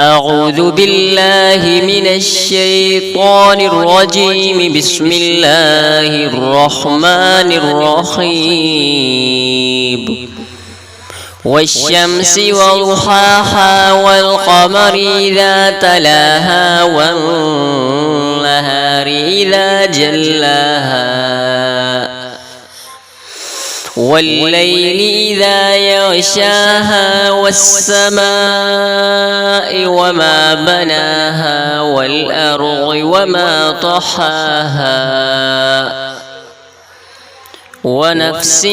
أعوذ بالله من الشيطان الرجيم. بسم الله الرحمن الرحيم. والشمس وضحاها والقمر إذا تلاها والنهار إذا جلاها والليل إذا يغشاها والسماء وما بناها والأرض وما طحاها ونفس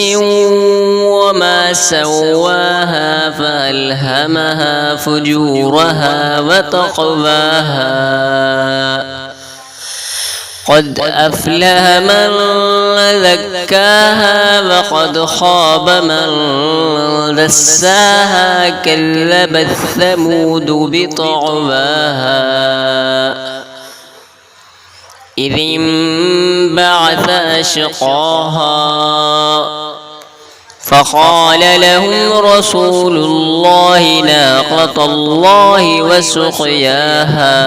وما سواها فألهمها فجورها وتقواها قد أفلح من زكاها وقد خاب من دساها كذبت ثمود بطغواها إذ انبعث أشقاها فقال لهم رسول الله ناقة الله وسقياها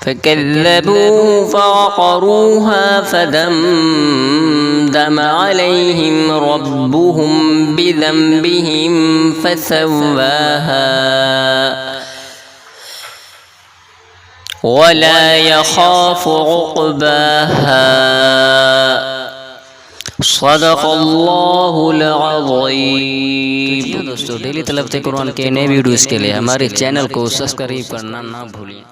فكذبوه فعقروها فدمدم عليهم ربهم بذنبهم فسواها ولا يخاف عقباها صدق اللہ العظیم۔ दोस्तों डेली तलब थे कुरान के नए वीडियोस के लिए हमारे चैनल को सब्सक्राइब करना ना भूलिए।